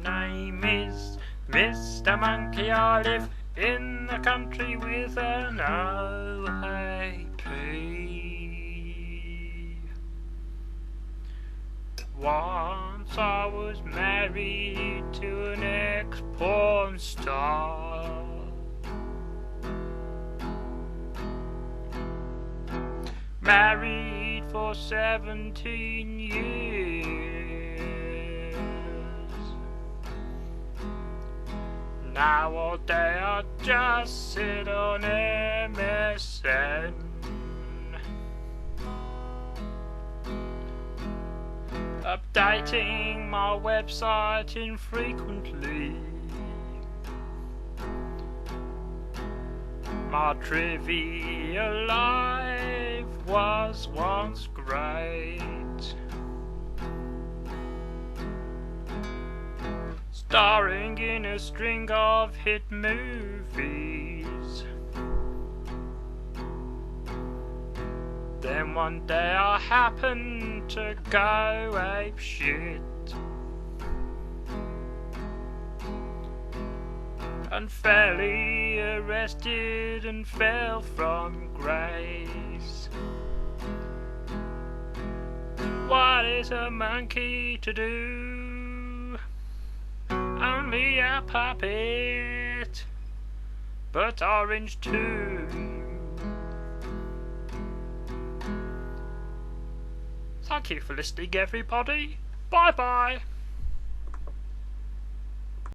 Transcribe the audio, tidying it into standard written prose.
name is Mr. Monkey. I live in the country with an OAP. Once I was married to an ex-porn star. Married for 17 years. Now all day I just sit on MSN, updating my website infrequently. My trivia life was once great, starring in a string of hit movies. Then one day I happened to go apeshit, unfairly arrested and fell from grace. What is a monkey to do? Only a puppet, but orange too. Thank you for listening, everybody. Bye bye.